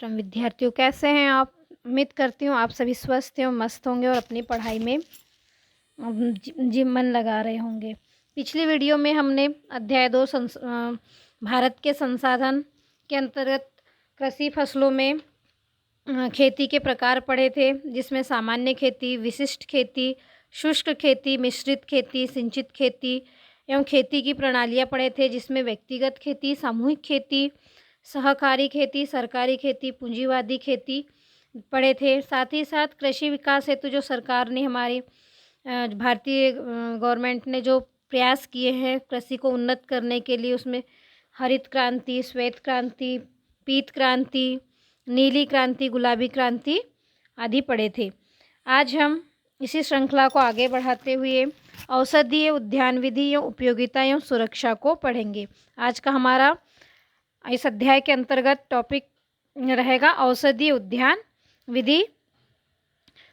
विद्यार्थियों, कैसे हैं आप? उम्मीद करती हूँ आप सभी स्वस्थ हैं, मस्त होंगे और अपनी पढ़ाई में जी मन लगा रहे होंगे। पिछली वीडियो में हमने अध्याय 2 भारत के संसाधन के अंतर्गत कृषि फसलों में खेती के प्रकार पढ़े थे, जिसमें सामान्य खेती, विशिष्ट खेती, शुष्क खेती, मिश्रित खेती, सिंचित खेती एवं खेती की प्रणालियाँ पढ़े थे, जिसमें व्यक्तिगत खेती, सामूहिक खेती, सहकारी खेती, सरकारी खेती, पूंजीवादी खेती पढ़े थे। साथ ही साथ कृषि विकास हेतु जो सरकार ने हमारी भारतीय गवर्नमेंट ने जो प्रयास किए हैं कृषि को उन्नत करने के लिए, उसमें हरित क्रांति, श्वेत क्रांति, पीत क्रांति, नीली क्रांति, गुलाबी क्रांति आदि पढ़े थे। आज हम इसी श्रृंखला को आगे बढ़ाते हुए औषधीय उद्यान विधि एवं उपयोगिता एवं सुरक्षा को पढ़ेंगे। आज का हमारा इस अध्याय के अंतर्गत टॉपिक रहेगा औषधीय उद्यान विधि,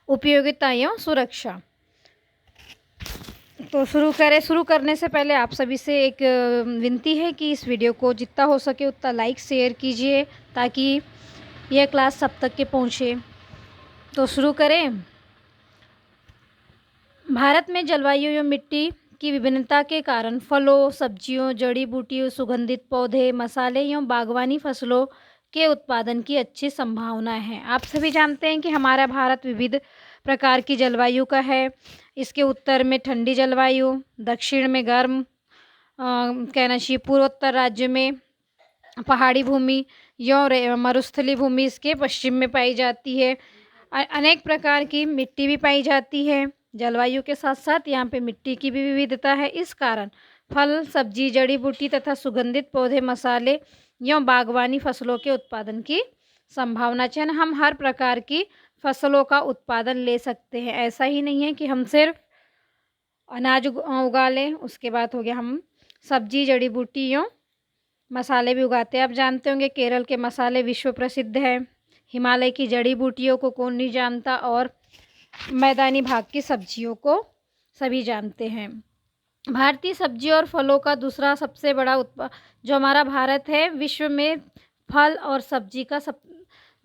उपयोगिता एवं सुरक्षा। तो शुरू करने से पहले आप सभी से एक विनती है कि इस वीडियो को जितना हो सके उतना लाइक शेयर कीजिए, ताकि यह क्लास सब तक के पहुँचे। तो शुरू करें। भारत में जलवायु एवं मिट्टी की विभिन्नता के कारण फलों, सब्जियों, जड़ी बूटियों, सुगंधित पौधे, मसाले एवं बागवानी फसलों के उत्पादन की अच्छी संभावना है। आप सभी जानते हैं कि हमारा भारत विविध प्रकार की जलवायु का है। इसके उत्तर में ठंडी जलवायु, दक्षिण में गर्म कहना चाहिए, पूर्वोत्तर राज्य में पहाड़ी भूमि एवं मरुस्थलीय भूमि इसके पश्चिम में पाई जाती है। अनेक प्रकार की मिट्टी भी पाई जाती है। जलवायु के साथ साथ यहाँ पे मिट्टी की भी विविधता है। इस कारण फल, सब्जी, जड़ी बूटी तथा सुगंधित पौधे, मसाले एवं बागवानी फसलों के उत्पादन की संभावना है। हम हर प्रकार की फसलों का उत्पादन ले सकते हैं। ऐसा ही नहीं है कि हम सिर्फ अनाज उगा लें। उसके बाद हो गया हम सब्जी, जड़ी बूटी एवं मसाले भी उगाते हैं। आप जानते होंगे केरल के मसाले विश्व प्रसिद्ध हैं। हिमालय की जड़ी बूटियों को कौन नहीं जानता, और मैदानी भाग की सब्जियों को सभी जानते हैं। भारतीय सब्जी और फलों का दूसरा सबसे बड़ा जो हमारा भारत है, विश्व में फल और सब्जी का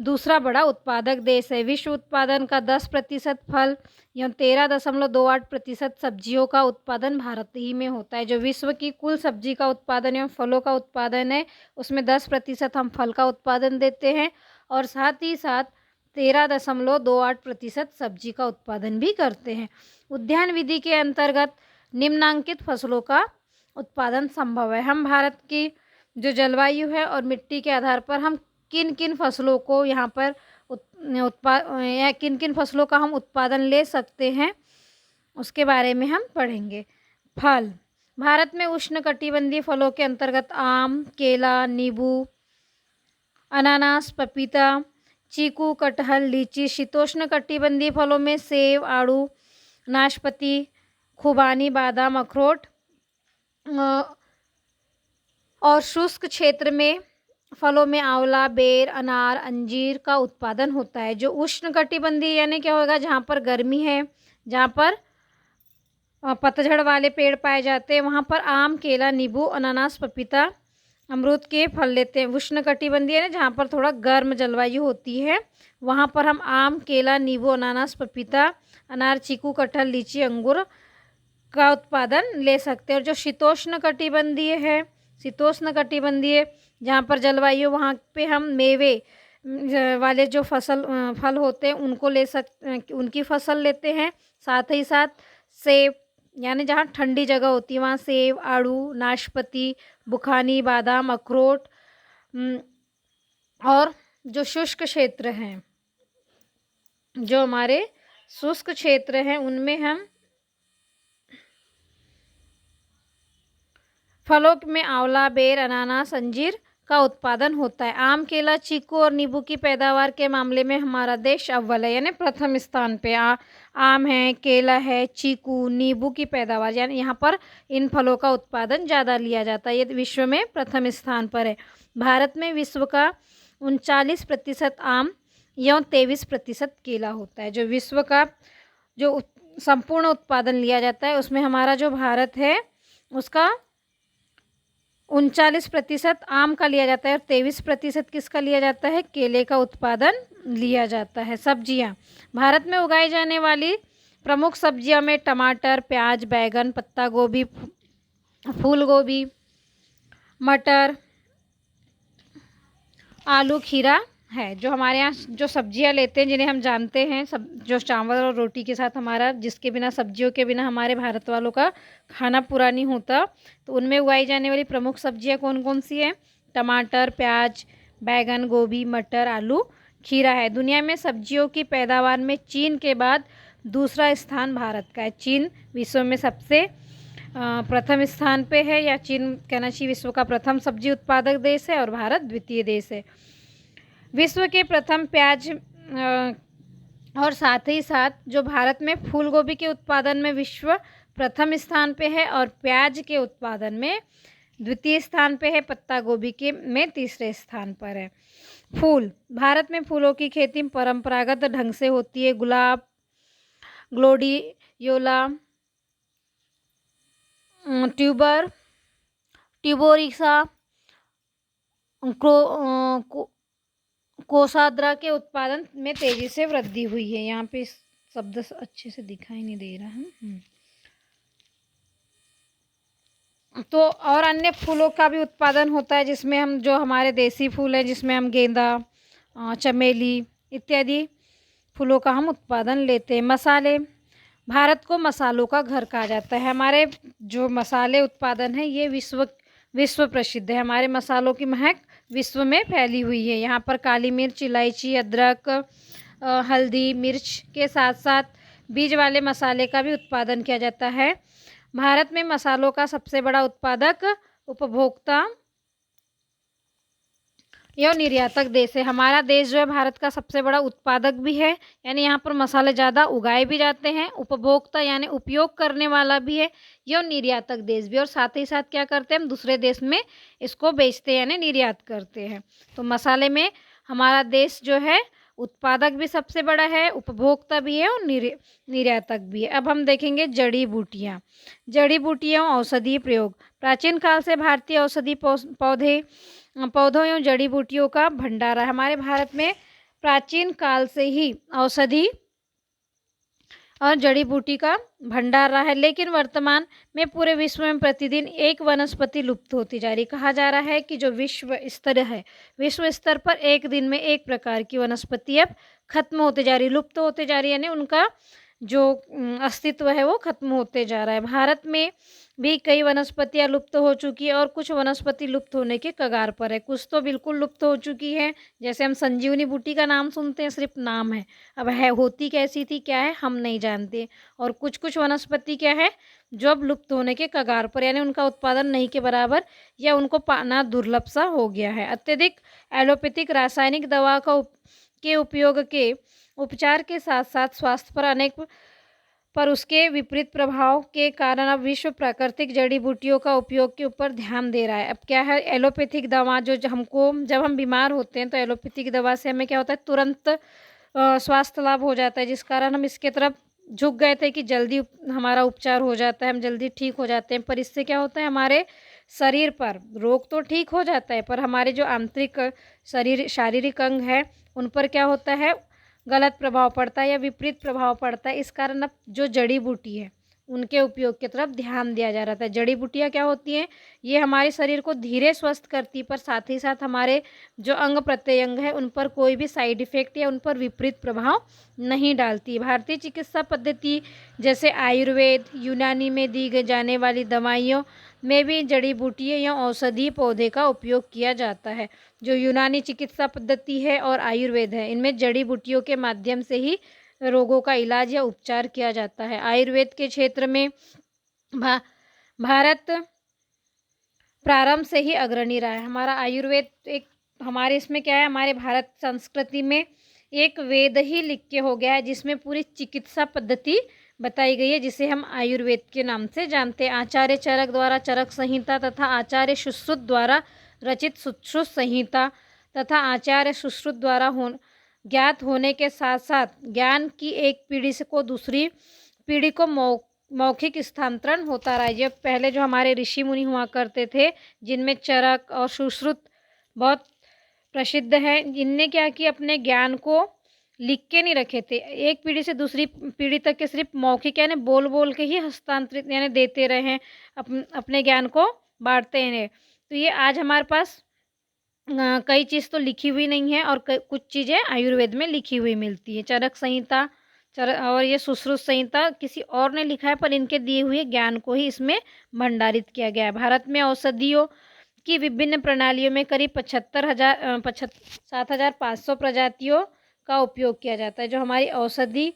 दूसरा बड़ा उत्पादक देश है। विश्व उत्पादन का 10% फल एवं 13.28% सब्जियों का उत्पादन भारत ही में होता है। जो विश्व की कुल सब्जी का उत्पादन एवं फलों का उत्पादन है, उसमें 10% हम फल का उत्पादन देते हैं, और साथ ही साथ 13.28% सब्जी का उत्पादन भी करते हैं। उद्यान विधि के अंतर्गत निम्नांकित फसलों का उत्पादन संभव है। हम भारत की जो जलवायु है और मिट्टी के आधार पर हम किन किन फसलों को यहाँ पर किन किन फसलों का हम उत्पादन ले सकते हैं, उसके बारे में हम पढ़ेंगे। फल, भारत में उष्णकटिबंधीय फलों के अंतर्गत आम, केला, नींबू, अनानास, पपीता, चीकू, कटहल, लीची। शीतोष्ण कटिबंधीय फलों में सेब, आड़ू, नाशपाती, खुबानी, बादाम, अखरोट, और शुष्क क्षेत्र में फलों में आंवला, बेर, अनार, अंजीर का उत्पादन होता है। जो उष्ण कटिबंधीय यानी क्या होगा, जहाँ पर गर्मी है, जहाँ पर पतझड़ वाले पेड़ पाए जाते हैं, वहाँ पर आम, केला, नींबू, अनानास, पपीता, अमरूद के फल लेते हैं। उष्ण कटिबंधीय है जहाँ पर थोड़ा गर्म जलवायु होती है, वहाँ पर हम आम, केला, नींबू, अनानास, पपीता, अनार, चीकू, कटहल, लीची, अंगूर का उत्पादन ले सकते हैं। और जो शीतोष्ण कटिबंधीय है, शीतोष्ण कटिबंधीय जहाँ पर जलवायु, वहाँ पे हम मेवे वाले जो फल होते हैं उनकी फसल लेते हैं। साथ ही साथ सेब, यानी जहाँ ठंडी जगह होती है वहाँ सेब, आड़ू, नाशपाती, बुखानी, बादाम, अखरोट। और जो शुष्क क्षेत्र हैं, जो हमारे शुष्क क्षेत्र हैं, उनमें हम फलों में आंवला, बेर, अनानास, अंजीर का उत्पादन होता है। आम, केला, चीकू और नींबू की पैदावार के मामले में हमारा देश अव्वल है, यानी प्रथम स्थान पे आम है, केला है, चीकू, नींबू की पैदावार, यानी यहाँ पर इन फलों का उत्पादन ज़्यादा लिया जाता है। ये विश्व में प्रथम स्थान पर है। भारत में विश्व का 39% आम एवं 23% केला होता है। जो विश्व का जो संपूर्ण उत्पादन लिया जाता है, उसमें हमारा जो भारत है उसका 39% आम का लिया जाता है और 23% किसका लिया जाता है, केले का उत्पादन लिया जाता है। सब्जियां, भारत में उगाई जाने वाली प्रमुख सब्जियों में टमाटर, प्याज, बैगन, पत्ता गोभी, फूल गोभी, मटर, आलू, खीरा है। जो हमारे यहाँ जो सब्जियां लेते हैं, जिन्हें हम जानते हैं, सब जो चावल और रोटी के साथ हमारा, जिसके बिना, सब्जियों के बिना हमारे भारत वालों का खाना पूरा नहीं होता, तो उनमें उगाई जाने वाली प्रमुख सब्जियां कौन कौन सी हैं? टमाटर, प्याज, बैगन, गोभी, मटर, आलू, खीरा है। दुनिया में सब्जियों की पैदावार में चीन के बाद दूसरा स्थान भारत का है। चीन विश्व में सबसे प्रथम स्थान पे है, या चीन कहना चाहिए विश्व का प्रथम सब्जी उत्पादक देश है और भारत द्वितीय देश है। विश्व के प्रथम प्याज और साथ ही साथ जो भारत में फूल गोभी के उत्पादन में विश्व प्रथम स्थान पे है और प्याज के उत्पादन में द्वितीय स्थान पे है, पत्ता गोभी के में तीसरे स्थान पर है। फूल, भारत में फूलों की खेती परंपरागत ढंग से होती है। गुलाब, ग्लोडियोला, ट्यूबोरिक्सा, कोसाद्रा के उत्पादन में तेजी से वृद्धि हुई है। यहाँ पे शब्द अच्छे से दिखाई नहीं दे रहा है। तो और अन्य फूलों का भी उत्पादन होता है, जिसमें हम, जो हमारे देसी फूल हैं, जिसमें हम गेंदा, चमेली इत्यादि फूलों का हम उत्पादन लेते हैं। मसाले, भारत को मसालों का घर कहा जाता है। हमारे जो मसाले उत्पादन है, ये विश्व प्रसिद्ध है। हमारे मसालों की महक विश्व में फैली हुई है। यहाँ पर काली मिर्च, इलायची, अदरक, हल्दी, मिर्च के साथ साथ बीज वाले मसाले का भी उत्पादन किया जाता है। भारत में मसालों का सबसे बड़ा उत्पादक, उपभोक्ता यह निर्यातक देश है। हमारा देश जो है भारत का सबसे बड़ा उत्पादक भी है, यानी यहाँ पर मसाले ज़्यादा उगाए भी जाते हैं। उपभोक्ता यानी उपयोग करने वाला भी है, यह निर्यातक देश भी। और साथ ही साथ क्या करते हैं, हम दूसरे देश में इसको बेचते हैं, यानी निर्यात करते हैं। तो मसाले में हमारा देश जो है उत्पादक भी सबसे बड़ा है, उपभोक्ता भी है और निर्यातक भी है। अब हम देखेंगे जड़ी बूटियाँ। जड़ी बूटियाँ औषधीय प्रयोग, प्राचीन काल से भारतीय औषधि पौधों एवं जड़ी बूटियों का भंडार है। हमारे भारत में प्राचीन काल से ही औषधि और जड़ी बूटी का भंडार रहा है, लेकिन वर्तमान में पूरे विश्व में प्रतिदिन एक वनस्पति लुप्त होती जा रही। कहा जा रहा है कि जो विश्व स्तर है, विश्व स्तर पर एक दिन में एक प्रकार की वनस्पति अब खत्म होते जा रही, लुप्त होते जा रही, यानी उनका जो अस्तित्व है वो खत्म होते जा रहा है। भारत में भी कई वनस्पतियां लुप्त हो चुकी है और कुछ वनस्पति लुप्त होने के कगार पर है। कुछ तो बिल्कुल लुप्त हो चुकी है, जैसे हम संजीवनी बूटी का नाम सुनते हैं, सिर्फ नाम है, अब है होती कैसी थी, क्या है, हम नहीं जानते। और कुछ कुछ वनस्पति क्या है जो अब लुप्त होने के कगार पर, यानी उनका उत्पादन नहीं के बराबर या उनको पाना दुर्लभ सा हो गया है। अत्यधिक एलोपैथिक रासायनिक दवा के उपयोग के उपचार के साथ साथ स्वास्थ्य पर उसके विपरीत प्रभाव के कारण अब विश्व प्राकृतिक जड़ी बूटियों का उपयोग के ऊपर ध्यान दे रहा है। अब क्या है, एलोपैथिक दवा जो हमको, जब हम बीमार होते हैं तो एलोपैथिक दवा से हमें क्या होता है, तुरंत स्वास्थ्य लाभ हो जाता है, जिस कारण हम इसके तरफ झुक गए थे कि जल्दी हमारा उपचार हो जाता है, हम जल्दी ठीक हो जाते हैं। पर इससे क्या होता है, हमारे शरीर पर रोग तो ठीक हो जाता है, पर हमारे जो आंतरिक शारीरिक अंग है उन पर क्या होता है, गलत प्रभाव पड़ता है या विपरीत प्रभाव पड़ता है। इस कारण अब जो जड़ी बूटी है उनके उपयोग की तरफ ध्यान दिया जा रहा था। जड़ी बूटियाँ क्या होती हैं, ये हमारे शरीर को धीरे स्वस्थ करती, पर साथ ही साथ हमारे जो अंग प्रत्यंग है उन पर कोई भी साइड इफेक्ट या उन पर विपरीत प्रभाव नहीं डालती। भारतीय चिकित्सा पद्धति जैसे आयुर्वेद, यूनानी में दी जाने वाली दवाइयों में भी जड़ी बूटियाँ या औषधीय पौधे का उपयोग किया जाता है। जो यूनानी चिकित्सा पद्धति है और आयुर्वेद है, इनमें जड़ी बूटियों के माध्यम से ही रोगों का इलाज या उपचार किया जाता है। आयुर्वेद के क्षेत्र में भारत प्रारंभ से ही अग्रणी रहा है। हमारा आयुर्वेद एक, हमारे इसमें क्या है, हमारे भारत संस्कृति में एक वेद ही लिख के हो गया है, जिसमें पूरी चिकित्सा पद्धति बताई गई है, जिसे हम आयुर्वेद के नाम से जानते हैं। आचार्य चरक द्वारा चरक संहिता तथा आचार्य सुश्रुत द्वारा रचित सुश्रुत संहिता तथा आचार्य सुश्रुत द्वारा ज्ञात होने के साथ साथ ज्ञान की एक पीढ़ी से को दूसरी पीढ़ी को मौखिक स्थानांतरण होता रहा है। ये पहले जो हमारे ऋषि मुनि हुआ करते थे, जिनमें चरक और सुश्रुत बहुत प्रसिद्ध है, इनने क्या किया, अपने ज्ञान को लिख के नहीं रखे थे। एक पीढ़ी से दूसरी पीढ़ी तक के सिर्फ मौखिक यानी बोल बोल के ही हस्तांतरित यानी देते रहे हैं, अपने ज्ञान को बांटते हैं। तो ये आज हमारे पास कई चीज़ तो लिखी हुई नहीं है और कुछ चीज़ें आयुर्वेद में लिखी हुई मिलती है। चरक संहिता और ये सुश्रुत संहिता किसी और ने लिखा है, पर इनके दिए हुए ज्ञान को ही इसमें भंडारित किया गया है। भारत में औषधियों की विभिन्न प्रणालियों में करीब 7,500 प्रजातियों का उपयोग किया जाता है। जो हमारी औषधि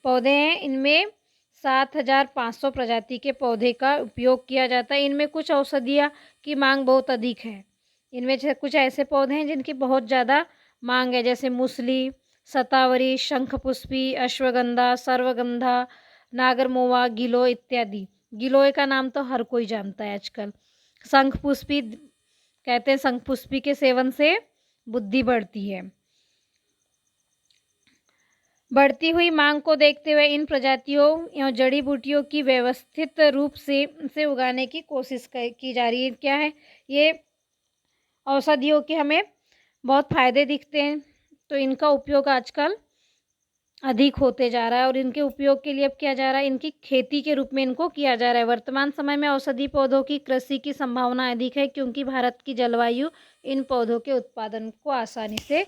पौधे हैं, इनमें 7,500 प्रजाति के पौधे का उपयोग किया जाता है। इनमें कुछ औषधियाँ की मांग बहुत अधिक है। इनमें से कुछ ऐसे पौधे हैं जिनकी बहुत ज़्यादा मांग है, जैसे मूसली, शतावरी, शंखपुष्पी, अश्वगंधा, सर्वगंधा, नागरमोवा, गिलोय इत्यादि। गिलोय का नाम तो हर कोई जानता है आजकल। शंखपुष्पी कहते हैं शंखपुष्पी के सेवन से बुद्धि बढ़ती है। बढ़ती हुई मांग को देखते हुए इन प्रजातियों या जड़ी बूटियों की व्यवस्थित रूप से उगाने की कोशिश की जा रही है। क्या है ये औषधियों के हमें बहुत फ़ायदे दिखते हैं, तो इनका उपयोग आजकल अधिक होते जा रहा है और इनके उपयोग के लिए अब किया जा रहा है, इनकी खेती के रूप में इनको किया जा रहा है। वर्तमान समय में औषधि पौधों की कृषि की संभावना अधिक है, क्योंकि भारत की जलवायु इन पौधों के उत्पादन को आसानी से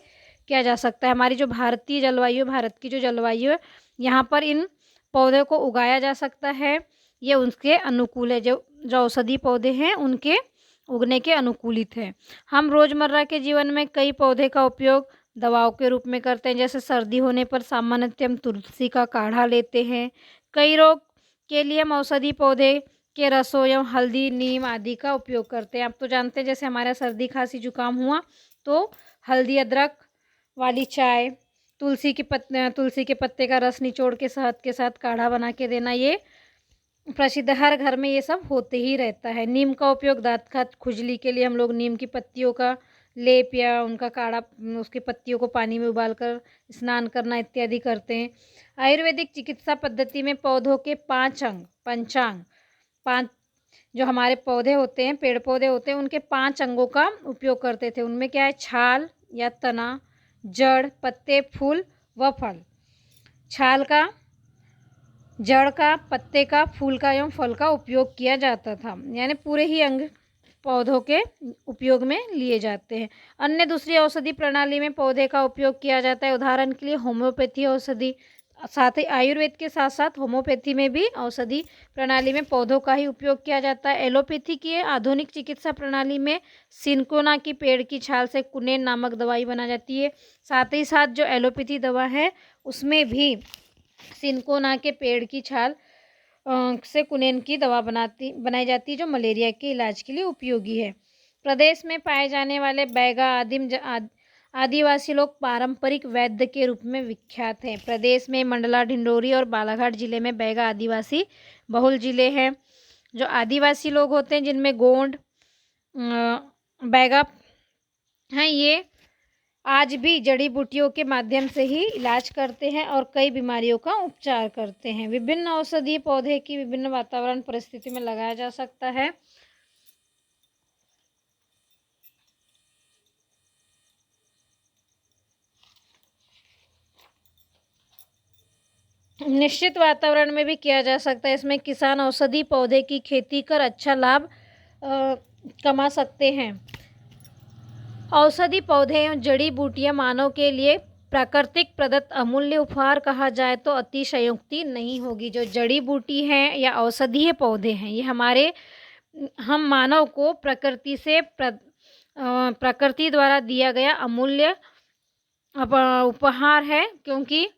किया जा सकता है। हमारी जो भारतीय जलवायु, भारत की जो जलवायु है, यहाँ पर इन पौधों को उगाया जा सकता है। ये उसके अनुकूल है, जो औषधि पौधे हैं उनके उगने के अनुकूलित है। हम रोज़मर्रा के जीवन में कई पौधे का उपयोग दवाओं के रूप में करते हैं। जैसे सर्दी होने पर सामान्यतः हम तुलसी का काढ़ा लेते हैं। कई रोग के लिए हम औषधि पौधे के रसों या हल्दी, नीम आदि का उपयोग करते हैं। आप तो जानते हैं, जैसे हमारा सर्दी खांसी जुकाम हुआ तो हल्दी अदरक वाली चाय, तुलसी के पत्ते का रस निचोड़ के शहद के साथ काढ़ा बना के देना, ये प्रसिद्ध, हर घर में ये सब होते ही रहता है। नीम का उपयोग दाँत खाज खुजली के लिए हम लोग नीम की पत्तियों का लेप या उनका काढ़ा, उसकी पत्तियों को पानी में उबालकर स्नान करना इत्यादि करते हैं। आयुर्वेदिक चिकित्सा पद्धति में पौधों के 5 अंग, पंचांग, 5 जो हमारे पौधे होते हैं, पेड़ पौधे होते हैं, उनके 5 अंगों का उपयोग करते थे। उनमें क्या है, छाल या तना, जड़, पत्ते, फूल व फल। छाल का, जड़ का, पत्ते का, फूल का एवं फल का उपयोग किया जाता था। यानी पूरे ही अंग पौधों के उपयोग में लिए जाते हैं। अन्य दूसरी औषधि प्रणाली में पौधे का उपयोग किया जाता है। उदाहरण के लिए होम्योपैथी औषधि, साथ ही आयुर्वेद के साथ साथ होम्योपैथी में भी औषधि प्रणाली में पौधों का ही उपयोग किया जाता है। एलोपैथी की आधुनिक चिकित्सा प्रणाली में सिनकोना की पेड़ की छाल से कुनेन नामक दवाई बनाई जाती है। साथ ही साथ जो एलोपैथी दवा है, उसमें भी सिनकोना के पेड़ की छाल से कुनेन की दवा बनाई जाती है, जो मलेरिया के इलाज के लिए उपयोगी है। प्रदेश में पाए जाने वाले बैगा आदिवासी लोग पारंपरिक वैद्य के रूप में विख्यात हैं। प्रदेश में मंडला, ढिंडोरी और बालाघाट जिले में बैगा आदिवासी बहुल जिले हैं। जो आदिवासी लोग होते हैं, जिनमें गोंड बैगा हैं, ये आज भी जड़ी बूटियों के माध्यम से ही इलाज करते हैं और कई बीमारियों का उपचार करते हैं। विभिन्न औषधीय पौधे की विभिन्न वातावरण परिस्थिति में लगाया जा सकता है। निश्चित वातावरण में भी किया जा सकता है। इसमें किसान औषधि पौधे की खेती कर अच्छा लाभ कमा सकते हैं। औषधि पौधे और जड़ी बूटियां मानव के लिए प्राकृतिक प्रदत्त अमूल्य उपहार कहा जाए तो अतिशयोक्ति नहीं होगी। जो जड़ी बूटी हैं या औषधीय पौधे हैं, ये हम मानव को प्रकृति से प्रकृति द्वारा दिया गया अमूल्य उपहार है, क्योंकि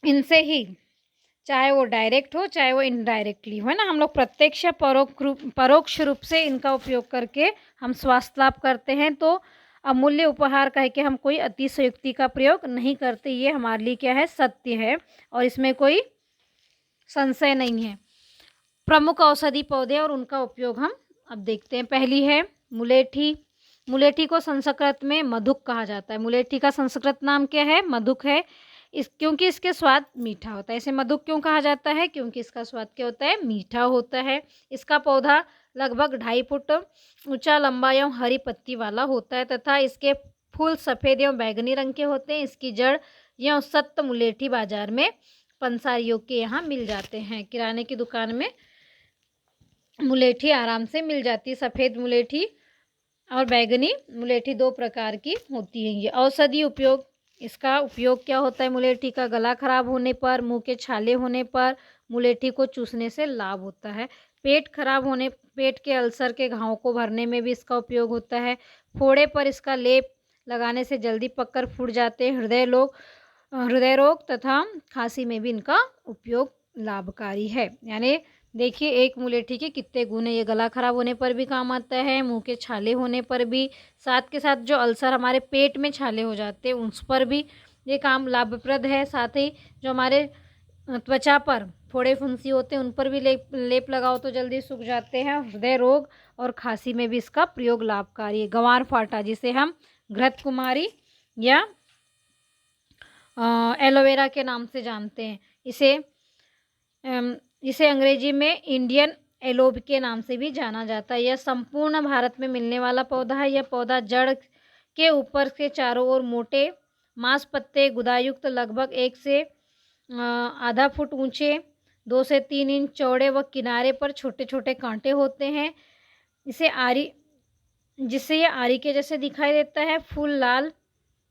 इनसे ही, चाहे वो डायरेक्ट हो चाहे वो इनडायरेक्टली हो, है ना, हम लोग प्रत्यक्ष या परोक्ष रूप से इनका उपयोग करके हम स्वास्थ्य लाभ करते हैं। तो अमूल्य उपहार कह के हम कोई अतिशयोक्ति का प्रयोग नहीं करते। ये हमारे लिए क्या है, सत्य है और इसमें कोई संशय नहीं है। प्रमुख औषधि पौधे और उनका उपयोग हम अब देखते हैं। पहली है मुलेठी। मुलेठी को संस्कृत में मधुक कहा जाता है। मुलेठी का संस्कृत नाम क्या है, मधुक है। क्योंकि इसके स्वाद मीठा होता है। इसे मधुक क्यों कहा जाता है? क्योंकि इसका स्वाद क्या होता है? मीठा होता है। इसका पौधा लगभग 2.5 फुट ऊंचा, लंबा एवं हरी पत्ती वाला होता है तथा इसके फूल सफ़ेद एवं बैंगनी रंग के होते हैं। इसकी जड़ एवं सत्त मुलेठी बाजार में पंसारियों के यहाँ मिल जाते हैं। किराने की दुकान में मुलेठी आराम से मिल जाती है। सफ़ेद मुलेठी और बैंगनी मुलेठी 2 प्रकार की होती है। ये औषधि उपयोग, इसका उपयोग क्या होता है? मुलेठी का गला खराब होने पर, मुंह के छाले होने पर मुलेठी को चूसने से लाभ होता है। पेट खराब होने, पेट के अल्सर के घाव को भरने में भी इसका उपयोग होता है। फोड़े पर इसका लेप लगाने से जल्दी पककर फूट जाते हैं। हृदय रोग तथा खांसी में भी इनका उपयोग लाभकारी है। यानी देखिए, एक मुलेठी के कितने गुण है। ये गला खराब होने पर भी काम आता है, मुंह के छाले होने पर भी, साथ के साथ जो अल्सर हमारे पेट में छाले हो जाते हैं उस पर भी ये काम लाभप्रद है। साथ ही जो हमारे त्वचा पर फोड़े फुंसी होते हैं उन पर भी लेप लगाओ तो जल्दी सूख जाते हैं। हृदय रोग और खांसी में भी इसका प्रयोग लाभकारी है। गंवार फाटा, जिसे हम घृत कुमारी या एलोवेरा के नाम से जानते हैं, इसे अंग्रेजी में इंडियन एलोब के नाम से भी जाना जाता है। यह संपूर्ण भारत में मिलने वाला पौधा है। यह पौधा जड़ के ऊपर के चारों ओर मोटे मांस पत्ते गुदायुक्त, लगभग 1 से आधा फुट ऊंचे, 2 से 3 इंच चौड़े व किनारे पर छोटे छोटे कांटे होते हैं। जिससे यह आरी के जैसे दिखाई देता है। फूल लाल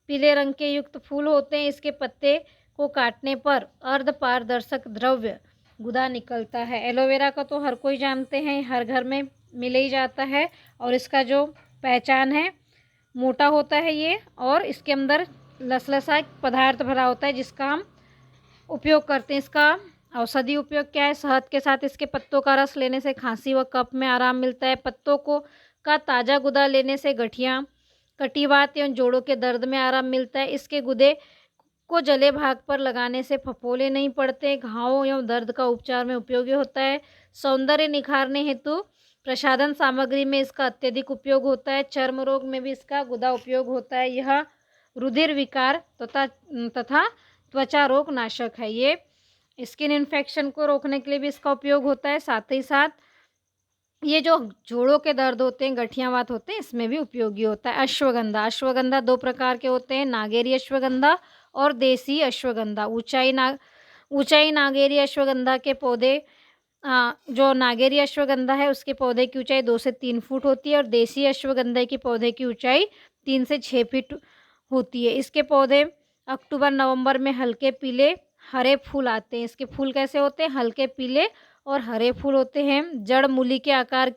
पीले रंग के युक्त फूल होते हैं। इसके पत्ते को काटने पर अर्ध पारदर्शक द्रव्य गुदा निकलता है। एलोवेरा का तो हर कोई जानते हैं, हर घर में मिल ही जाता है। और इसका जो पहचान है, मोटा होता है ये, और इसके अंदर लसलसा एक पदार्थ भरा होता है जिसका हम उपयोग करते हैं। इसका औषधि उपयोग क्या है? शहद के साथ इसके पत्तों का रस लेने से खांसी व कफ में आराम मिलता है। पत्तों को का ताज़ा गुदा लेने से गठिया, कटिवात एवं जोड़ों के दर्द में आराम मिलता है। इसके गुदे को जले भाग पर लगाने से फफोले नहीं पड़ते। घावों एवं दर्द का उपचार में उपयोगी होता है। सौंदर्य निखारने हेतु प्रसाधन सामग्री में इसका अत्यधिक उपयोग होता है। चर्म रोग में भी इसका गुदा उपयोग होता है। यह रुधिर विकार तथा त्वचा रोग नाशक है। ये स्किन इन्फेक्शन को रोकने के लिए भी इसका उपयोग होता है। साथ ही साथ ये जो जोड़ों के दर्द होते हैं, गठियावात होते हैं, इसमें भी उपयोगी होता है। अश्वगंधा 2 प्रकार के होते हैं, नागेरी अश्वगंधा और देसी अश्वगंधा। ऊंचाई नागेरी अश्वगंधा के पौधे, जो नागेरी अश्वगंधा है उसके पौधे की ऊंचाई 2 से 3 फुट होती है और देसी अश्वगंधा के पौधे की ऊंचाई 3 से 6 फीट होती है। इसके पौधे अक्टूबर नवंबर में हल्के पीले हरे फूल आते हैं। इसके फूल कैसे होते हैं? हल्के पीले और हरे फूल होते हैं। जड़ मूली के आकार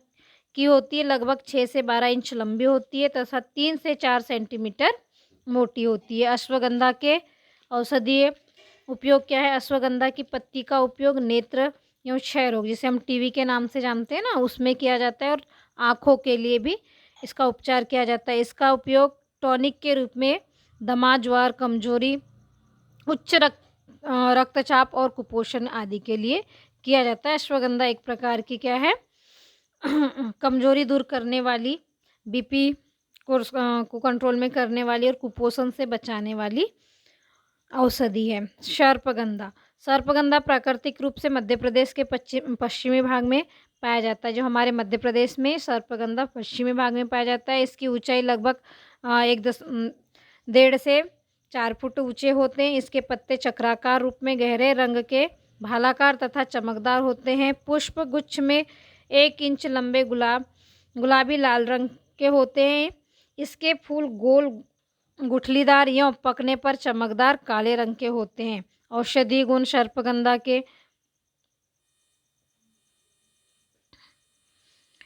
की होती है, लगभग 6 से 12 इंच लंबी होती है तथा 3 से 4 सेंटीमीटर मोटी होती है। अश्वगंधा के औषधीय उपयोग क्या है? अश्वगंधा की पत्ती का उपयोग नेत्र एवं क्षय रोग, जिसे हम टीबी के नाम से जानते हैं ना, उसमें किया जाता है और आँखों के लिए भी इसका उपचार किया जाता है। इसका उपयोग टॉनिक के रूप में दमा, ज्वार, कमजोरी, उच्च रक्तचाप और कुपोषण आदि के लिए किया जाता है। अश्वगंधा एक प्रकार की क्या है? कमजोरी दूर करने वाली, बीपी को कंट्रोल में करने वाली और कुपोषण से बचाने वाली औषधि है। सर्पगंधा प्राकृतिक रूप से मध्य प्रदेश के पश्चिमी भाग में पाया जाता है। जो हमारे मध्य प्रदेश में सर्पगंधा पश्चिमी भाग में पाया जाता है। इसकी ऊंचाई लगभग 1.5 से 4 फुट ऊंचे होते हैं। इसके पत्ते चक्राकार रूप में गहरे रंग के भालाकार तथा चमकदार होते हैं। पुष्प गुच्छ में 1 इंच लंबे गुलाबी लाल रंग के होते हैं। इसके फूल गोल गुठलीदार एवं पकने पर चमकदार काले रंग के होते हैं। औषधीय गुण सर्पगंधा के,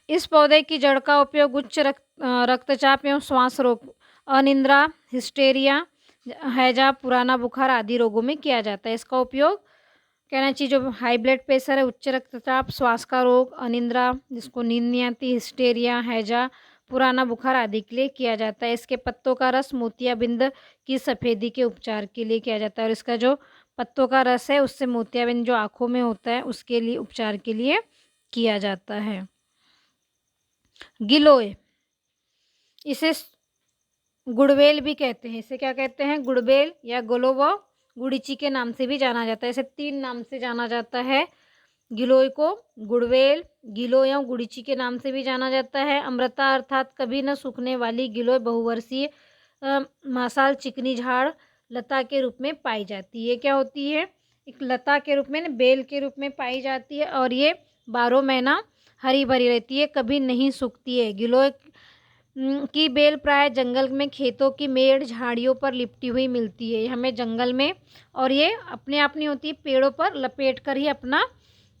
इस पौधे की जड़ का उपयोग उच्च रक्तचाप एवं श्वास रोग, अनिद्रा, हिस्टेरिया, हैजा, पुराना बुखार आदि रोगों में किया जाता है। इसका उपयोग कहना चाहिए जो हाई ब्लड प्रेशर है, उच्च रक्तचाप, श्वास का रोग, अनिद्रा जिसको नींद नहीं आती, हिस्टेरिया, हैजा, पुराना बुखार आदि के लिए किया जाता है। इसके पत्तों का रस मोतियाबिंद की सफ़ेदी के उपचार के लिए किया जाता है और इसका जो पत्तों का रस है उससे मोतियाबिंद जो आँखों में होता है उसके लिए उपचार के लिए किया जाता है। गिलोय, इसे गुड़बेल भी कहते हैं। इसे क्या कहते हैं? गुड़बेल या गोलोवा गुड़ीची के नाम से भी जाना जाता है। इसे 3 नाम से जाना जाता है। गिलोय को गुड़वेल, गिलोय या गुड़ीची के नाम से भी जाना जाता है। अमृता अर्थात कभी न सूखने वाली गिलोय बहुवर्षीय मासाल चिकनी झाड़ लता के रूप में पाई जाती है। क्या होती है? एक लता के रूप में न, बेल के रूप में पाई जाती है और ये 12 महीना हरी भरी रहती है, कभी नहीं सूखती है। गिलोय की बेल प्राय जंगल में खेतों की मेड़ झाड़ियों पर लिपटी हुई मिलती है। हमें जंगल में, और ये अपने आप नहीं होती, पेड़ों पर लपेट कर ही अपना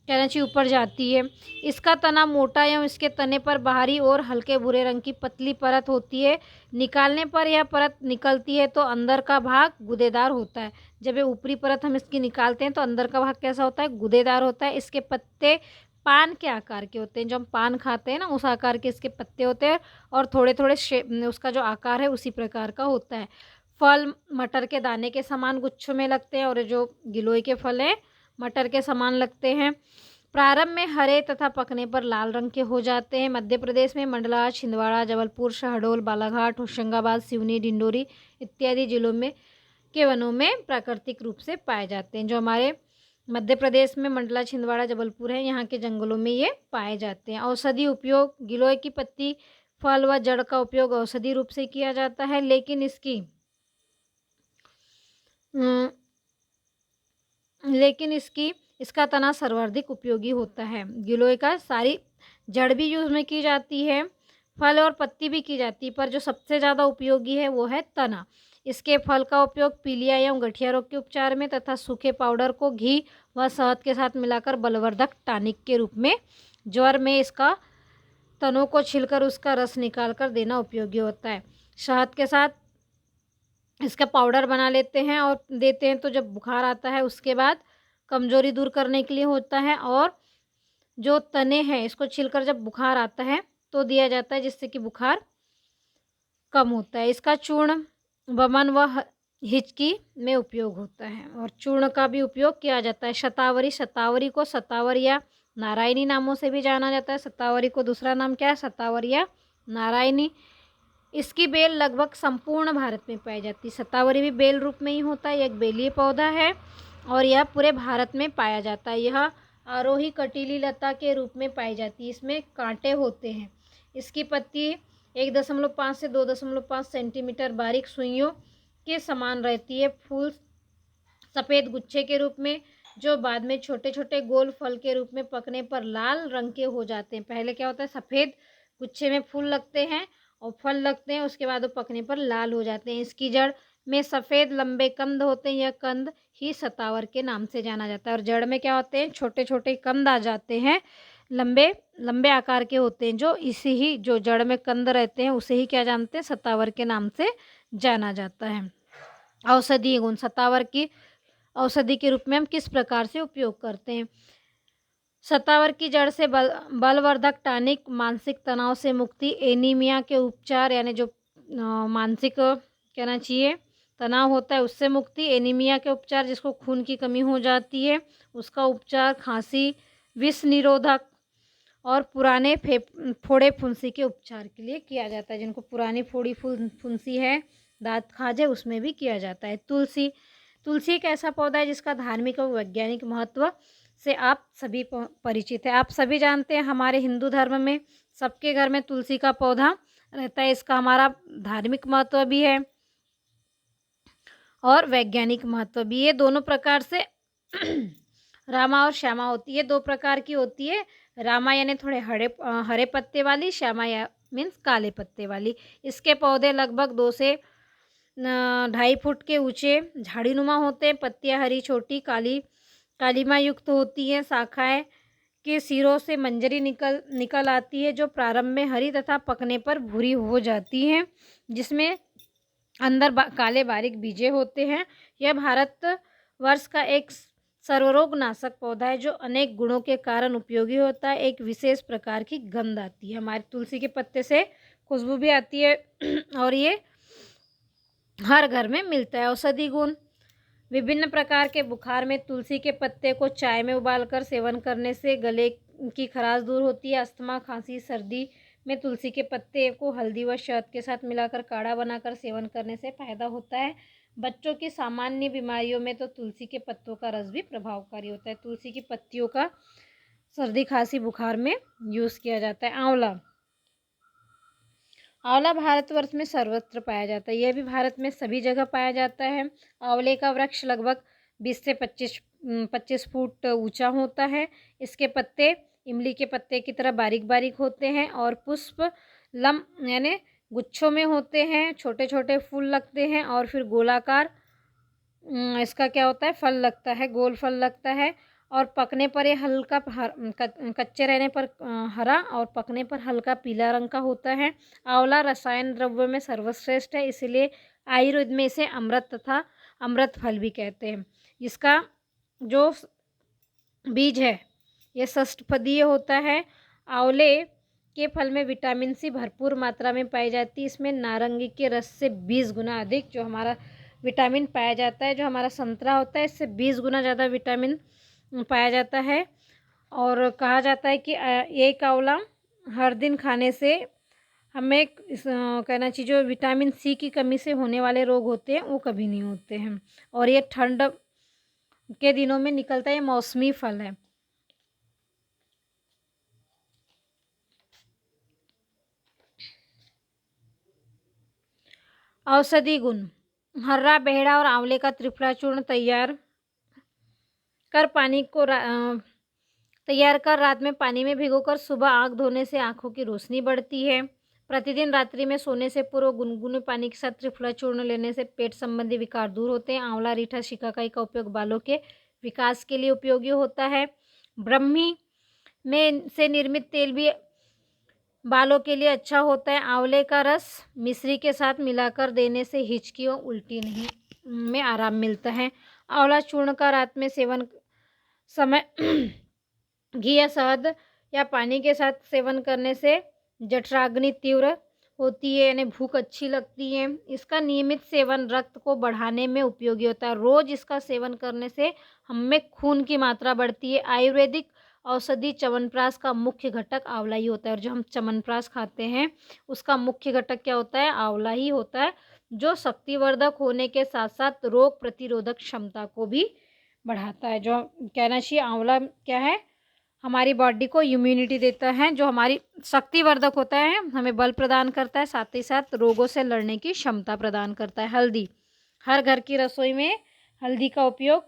कहना चाहिए ऊपर जाती है। इसका तना मोटा एवं इसके तने पर बाहरी और हल्के भूरे रंग की पतली परत होती है। निकालने पर यह परत निकलती है तो अंदर का भाग गूदेदार होता है। जब ये ऊपरी परत हम इसकी निकालते हैं तो अंदर का भाग कैसा होता है? गूदेदार होता है। इसके पत्ते पान के आकार के होते हैं। जो हम पान खाते हैं ना, उस आकार के इसके पत्ते होते हैं और थोड़े थोड़े शेप, उसका जो आकार है उसी प्रकार का होता है। फल मटर के दाने के समान गुच्छों में लगते हैं और जो गिलोय के फल हैं मटर के समान लगते हैं। प्रारंभ में हरे तथा पकने पर लाल रंग के हो जाते हैं। मध्य प्रदेश में मंडला, छिंदवाड़ा, जबलपुर, शहडोल, बालाघाट, होशंगाबाद, सिवनी, डिंडोरी इत्यादि जिलों में के वनों में प्राकृतिक रूप से पाए जाते हैं। जो हमारे मध्य प्रदेश में मंडला, छिंदवाड़ा, जबलपुर है, यहाँ के जंगलों में ये पाए जाते हैं। औषधि उपयोग: गिलोय की पत्ती, फल व जड़ का उपयोग औषधि रूप से किया जाता है, लेकिन इसका तना सर्वाधिक उपयोगी होता है। गिलोय का सारी जड़ भी यूज़ में की जाती है, फल और पत्ती भी की जाती है, पर जो सबसे ज़्यादा उपयोगी है वो है तना। इसके फल का उपयोग पीलिया एवं गठिया रोग के उपचार में तथा सूखे पाउडर को घी व शहद के साथ मिलाकर बलवर्धक टॉनिक के रूप में, ज्वर में इसका तनों को छिलकर उसका रस निकाल कर देना उपयोगी होता है। शहद के साथ इसका पाउडर बना लेते हैं और देते हैं तो जब बुखार आता है उसके बाद कमज़ोरी दूर करने के लिए होता है। और जो तने हैं इसको छिलकर जब बुखार आता है तो दिया जाता है, जिससे कि बुखार कम होता है। इसका चूर्ण वमन व हिचकी में उपयोग होता है और चूर्ण का भी उपयोग किया जाता है। शतावरी: शतावरी को शतावर या नारायणी नामों से भी जाना जाता है। शतावरी को दूसरा नाम क्या है? शतावर या नारायणी। इसकी बेल लगभग संपूर्ण भारत में पाई जाती है। शतावरी भी बेल रूप में ही होता है, एक बेलीय पौधा है और यह पूरे भारत में पाया जाता है। यह आरोही कटीली लता के रूप में पाई जाती है। इसमें कांटे होते हैं। इसकी पत्ती 1.5 से 2.5 सेंटीमीटर बारीक सुइयों के समान रहती है। फूल सफ़ेद गुच्छे के रूप में, जो बाद में छोटे छोटे गोल फल के रूप में पकने पर लाल रंग के हो जाते हैं। पहले क्या होता है? सफ़ेद गुच्छे में फूल लगते हैं और फल लगते हैं, उसके बाद वो पकने पर लाल हो जाते हैं। इसकी जड़ में सफ़ेद लंबे कंद होते हैं। यह कंद ही शतावर के नाम से जाना जाता है। और जड़ में क्या होते हैं? छोटे छोटे कंद आ जाते हैं, लंबे लंबे आकार के होते हैं। जो जड़ में कंद रहते हैं उसे ही क्या जानते हैं? शतावर के नाम से जाना जाता है। औषधीय गुण: शतावर की औषधि के रूप में हम किस प्रकार से उपयोग करते हैं? शतावर की जड़ से बलवर्धक टॉनिक, मानसिक तनाव से मुक्ति, एनीमिया के उपचार, यानी जो मानसिक कहना चाहिए तनाव होता है उससे मुक्ति, एनीमिया के उपचार जिसको खून की कमी हो जाती है उसका उपचार, खांसी, विष निरोधक और पुराने फोड़े फुंसी के उपचार के लिए किया जाता है। जिनको पुरानी फोड़ी फुंसी है, दांत खाज है, उसमें भी किया जाता है। तुलसी: तुलसी एक ऐसा पौधा है जिसका धार्मिक और वैज्ञानिक महत्व से आप सभी परिचित है। आप सभी जानते हैं हमारे हिंदू धर्म में सबके घर में तुलसी का पौधा रहता है। इसका हमारा धार्मिक महत्व भी है और वैज्ञानिक महत्व भी। ये दोनों प्रकार से रामा और श्यामा होती है, 2 प्रकार की होती है। रामा यानी थोड़े हरे पत्ते वाली, श्यामा या मीन्स काले पत्ते वाली। इसके पौधे लगभग 2 से 2.5 फुट के ऊंचे झाड़ीनुमा होते हैं। पत्तियां हरी, छोटी, कालिमा युक्त होती हैं। शाखाएं के सिरों से मंजरी निकल आती है, जो प्रारंभ में हरी तथा पकने पर भूरी हो जाती हैं, जिसमें अंदर काले बारीक बीजे होते हैं। यह भारतवर्ष का एक सर्वरोगनाशक पौधा है जो अनेक गुणों के कारण उपयोगी होता है। एक विशेष प्रकार की गंध आती है। हमारी तुलसी के पत्ते से खुशबू भी आती है और ये हर घर में मिलता है। औषधि गुण: विभिन्न प्रकार के बुखार में तुलसी के पत्ते को चाय में उबालकर सेवन करने से गले की खराश दूर होती है। अस्थमा, खांसी, सर्दी में तुलसी के पत्ते को हल्दी व शहद के साथ मिलाकर काढ़ा बनाकर सेवन करने से फायदा होता है। बच्चों की सामान्य बीमारियों में तो तुलसी के पत्तों का रस भी प्रभावकारी होता है। तुलसी की पत्तियों का सर्दी खांसी बुखार में यूज़ किया जाता है। आंवला, आंवला भारतवर्ष में सर्वत्र पाया जाता है। यह भी भारत में सभी जगह पाया जाता है। आंवले का वृक्ष लगभग 20 से 25 फुट ऊंचा होता है। इसके पत्ते इमली के पत्ते की तरह बारीक बारीक होते हैं और पुष्प यानी गुच्छों में होते हैं। छोटे छोटे फूल लगते हैं और फिर गोलाकार इसका क्या होता है, फल लगता है, गोल फल लगता है। और पकने पर ये हल्का कच्चे रहने पर हरा और पकने पर हल्का पीला रंग का होता है। आंवला रसायन द्रव्य में सर्वश्रेष्ठ है, इसीलिए आयुर्वेद में इसे अमृत तथा अमृत फल भी कहते हैं। इसका जो बीज है ये षष्ठपदीय होता है। आंवले के फल में विटामिन सी भरपूर मात्रा में पाई जाती है। इसमें नारंगी के रस से 20 गुना अधिक जो हमारा विटामिन पाया जाता है। जो हमारा संतरा होता है इससे 20 गुना ज़्यादा विटामिन पाया जाता है। और कहा जाता है कि एक आंवला हर दिन खाने से हमें कहना चाहिए जो विटामिन सी की कमी से होने वाले रोग होते हैं वो कभी नहीं होते हैं। और ये ठंड के दिनों में निकलता है, मौसमी फल है। औषधि गुण, हर्रा, बेहड़ा और आंवले का त्रिफला चूर्ण तैयार कर रात में पानी में भिगोकर सुबह आँख धोने से आँखों की रोशनी बढ़ती है। प्रतिदिन रात्रि में सोने से पूर्व गुनगुने पानी के साथ त्रिफला चूर्ण लेने से पेट संबंधी विकार दूर होते हैं। आंवला, रीठा, शिकाकाई का उपयोग बालों के विकास के लिए उपयोगी होता है। ब्रह्मी में से निर्मित तेल भी बालों के लिए अच्छा होता है। आंवले का रस मिश्री के साथ मिलाकर देने से हिचकी और उल्टी नहीं में आराम मिलता है। आंवला चूर्ण का रात में सेवन समय घी या शहद या पानी के साथ सेवन करने से जठराग्नि तीव्र होती है, यानी भूख अच्छी लगती है। इसका नियमित सेवन रक्त को बढ़ाने में उपयोगी होता है। रोज इसका सेवन करने से हमें खून की मात्रा बढ़ती है। आयुर्वेदिक औषधि च्यवनप्राश का मुख्य घटक आंवला ही होता है। और जो हम च्यवनप्राश खाते हैं उसका मुख्य घटक क्या होता है, आंवला ही होता है, जो शक्तिवर्धक होने के साथ साथ रोग प्रतिरोधक क्षमता को भी बढ़ाता है। जो कहना चाहिए आंवला क्या है, हमारी बॉडी को इम्यूनिटी देता है, जो हमारी शक्तिवर्धक होता है, हमें बल प्रदान करता है, साथ ही साथ रोगों से लड़ने की क्षमता प्रदान करता है। हल्दी, हर घर की रसोई में हल्दी का उपयोग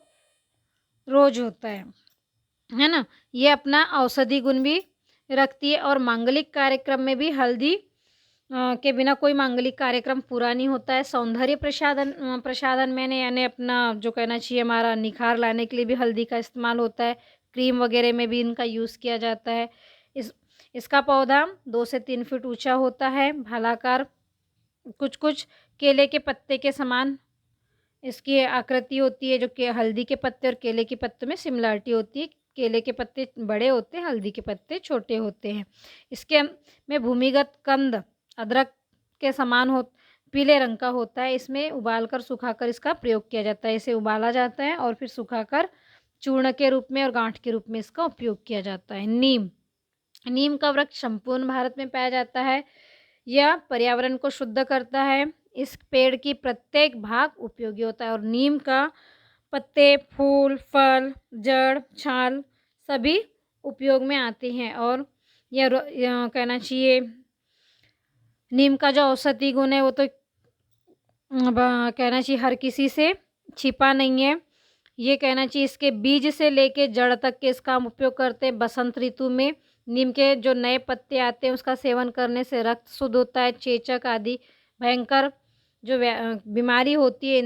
रोज होता है ना। ये अपना औषधि गुण भी रखती है। और मांगलिक कार्यक्रम में भी हल्दी के बिना कोई मांगलिक कार्यक्रम पूरा नहीं होता है। सौंदर्य प्रसाधन मैंने यानी अपना जो कहना चाहिए हमारा निखार लाने के लिए भी हल्दी का इस्तेमाल होता है। क्रीम वगैरह में भी इनका यूज़ किया जाता है। इसका पौधा 2 से 3 फीट ऊंचा होता है, भालाकार, कुछ कुछ केले के पत्ते के समान इसकी आकृति होती है। जो कि हल्दी के पत्ते और केले के पत्ते में सिमिलरिटी होती है। केले के पत्ते बड़े होते हैं, हल्दी के पत्ते छोटे होते हैं। इसके में भूमिगत कंद अदरक के समान पीले रंग का होता है। इसमें उबालकर सुखाकर इसका प्रयोग किया जाता है। इसे उबाला जाता है और फिर सुखाकर चूर्ण के रूप में और गांठ के रूप में इसका उपयोग किया जाता है। नीम, नीम का वृक्ष संपूर्ण भारत में पाया जाता है। यह पर्यावरण को शुद्ध करता है। इस पेड़ की प्रत्येक भाग उपयोगी होता है। और नीम का पत्ते, फूल, फल, जड़, छाल सभी उपयोग में आते हैं। और यह कहना चाहिए नीम का जो औषधि गुण है वो तो कहना चाहिए हर किसी से छिपा नहीं है। ये कहना चाहिए इसके बीज से लेके जड़ तक के इसका हम उपयोग करते हैं। बसंत ऋतु में नीम के जो नए पत्ते आते हैं उसका सेवन करने से रक्त शुद्ध होता है। चेचक आदि भयंकर जो बीमारी होती है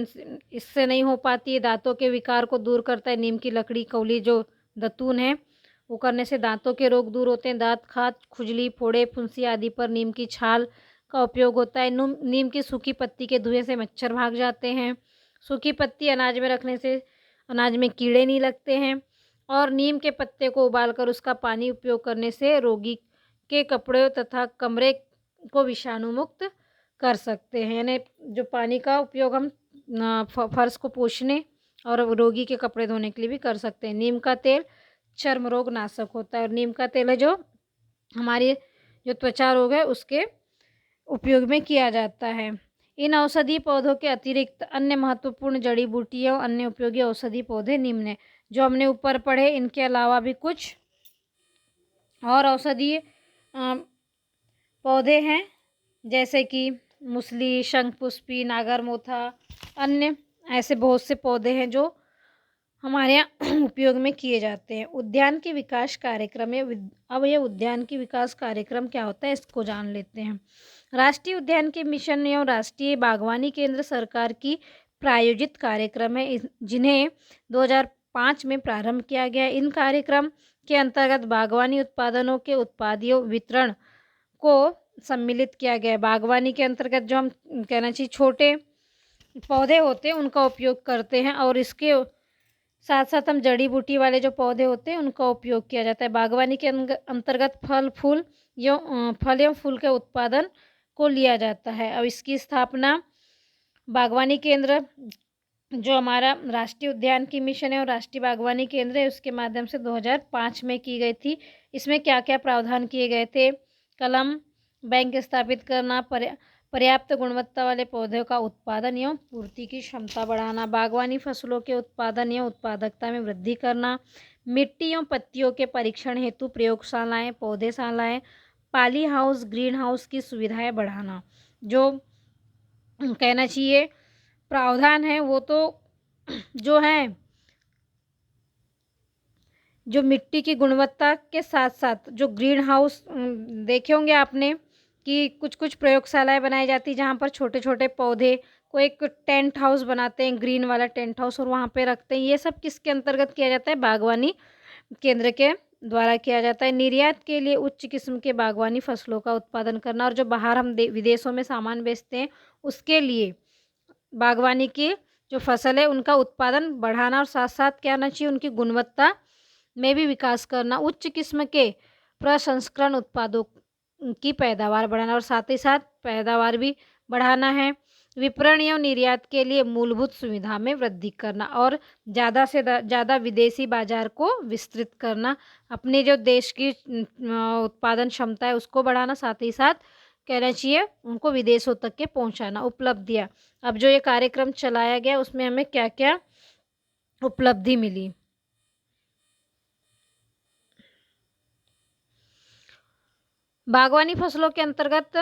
इससे नहीं हो पाती है। दांतों के विकार को दूर करता है। नीम की लकड़ी, कौली जो दतून है वो करने से दांतों के रोग दूर होते हैं। दांत खाज, खुजली, फोड़े, फुंसी आदि पर नीम की छाल का उपयोग होता है। नीम की सूखी पत्ती के धुएं से मच्छर भाग जाते हैं। सूखी पत्ती अनाज में रखने से अनाज में कीड़े नहीं लगते हैं। और नीम के पत्ते को उबालकर उसका पानी उपयोग करने से रोगी के कपड़े तथा कमरे को विषाणु मुक्त कर सकते हैं। यानी जो पानी का उपयोग हम फर्श को पोंछने और रोगी के कपड़े धोने के लिए भी कर सकते हैं। नीम का तेल चर्म रोग नाशक होता है। और नीम का तेल है जो हमारी जो त्वचा रोग है उसके उपयोग में किया जाता है। इन औषधीय पौधों के अतिरिक्त अन्य महत्वपूर्ण जड़ी बूटियाँ और अन्य उपयोगी औषधीय पौधे निम्न हैं। जो हमने ऊपर पढ़े, इनके अलावा भी कुछ और औषधीय पौधे हैं, जैसे कि मुसली, शंखपुष्पी, नागरमोथा, अन्य ऐसे बहुत से पौधे हैं जो हमारे यहाँ उपयोग में किए जाते हैं। उद्यान के विकास कार्यक्रम अब ये उद्यान की विकास कार्यक्रम क्या होता है, इसको जान लेते हैं। राष्ट्रीय उद्यान के मिशन एवं राष्ट्रीय बागवानी केंद्र सरकार की प्रायोजित कार्यक्रम है, जिन्हें 2005 में प्रारंभ किया गया। इन कार्यक्रम के अंतर्गत बागवानी उत्पादनों के उत्पादियों वितरण को सम्मिलित किया गया है। बागवानी के अंतर्गत जो हम कहना चाहिए छोटे पौधे होते हैं उनका उपयोग करते हैं, और इसके साथ साथ हम जड़ी बूटी वाले जो पौधे होते हैं उनका उपयोग किया जाता है। बागवानी के अंतर्गत फल एवं फूल के उत्पादन को लिया जाता है। अब इसकी स्थापना बागवानी केंद्र जो हमारा राष्ट्रीय उद्यान की मिशन है और राष्ट्रीय बागवानी केंद्र है, उसके माध्यम से 2005 में की गई थी। इसमें क्या क्या प्रावधान किए गए थे? कलम बैंक स्थापित करना, पर्याप्त गुणवत्ता वाले पौधों का उत्पादन एवं पूर्ति की क्षमता बढ़ाना, बागवानी फसलों के उत्पादन एवं उत्पादकता में वृद्धि करना, मिट्टी एवं पत्तियों के परीक्षण हेतु प्रयोगशालाएं, पौधेशालाएं, पाली हाउस, ग्रीन हाउस की सुविधाएं बढ़ाना। जो कहना चाहिए प्रावधान है वो तो जो है, जो मिट्टी की गुणवत्ता के साथ साथ जो ग्रीन हाउस देखे होंगे आपने कि कुछ कुछ प्रयोगशालाएं बनाई जाती जहाँ पर छोटे छोटे पौधे को एक टेंट हाउस बनाते हैं, ग्रीन वाला टेंट हाउस, और वहाँ पे रखते हैं। ये सब किसके अंतर्गत किया जाता है? बागवानी केंद्र के द्वारा किया जाता है। निर्यात के लिए उच्च किस्म के बागवानी फसलों का उत्पादन करना, और जो बाहर हम विदेशों में सामान बेचते हैं उसके लिए बागवानी की जो फसल है उनका उत्पादन बढ़ाना, और साथ साथ क्या होना चाहिए, उनकी गुणवत्ता में भी विकास करना। उच्च किस्म के प्रसंस्करण उत्पादों की पैदावार बढ़ाना, और साथ ही साथ पैदावार भी बढ़ाना है। विपणन एवं निर्यात के लिए मूलभूत सुविधा में वृद्धि करना, और ज़्यादा से ज़्यादा विदेशी बाजार को विस्तृत करना। अपने जो देश की उत्पादन क्षमता है उसको बढ़ाना, साथ ही साथ कहना चाहिए उनको विदेशों तक के पहुंचाना। उपलब्धियाँ, अब जो ये कार्यक्रम चलाया गया उसमें हमें क्या क्या उपलब्धि मिली? बागवानी फसलों के अंतर्गत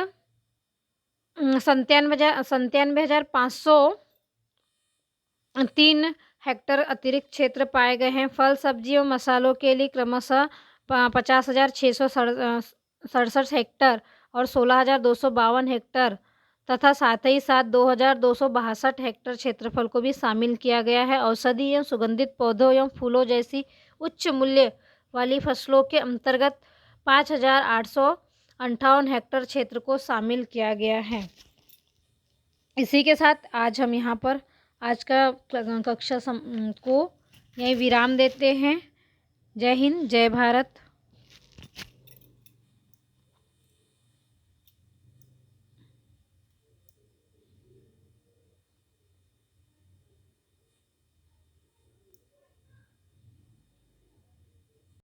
97,503 हेक्टर अतिरिक्त क्षेत्र पाए गए हैं। फल, सब्जी और मसालों के लिए क्रमशः 50,667 हेक्टर और 16,252 हेक्टर तथा साथ ही साथ 2,262 हेक्टर क्षेत्रफल को भी शामिल किया गया है। औषधि एवं सुगंधित पौधों एवं फूलों जैसी उच्च मूल्य वाली फसलों के अंतर्गत 5,858 हेक्टर क्षेत्र को शामिल किया गया है। इसी के साथ आज हम यहाँ पर आज का कक्षा को यहीं विराम देते हैं। जय हिंद, जय भारत।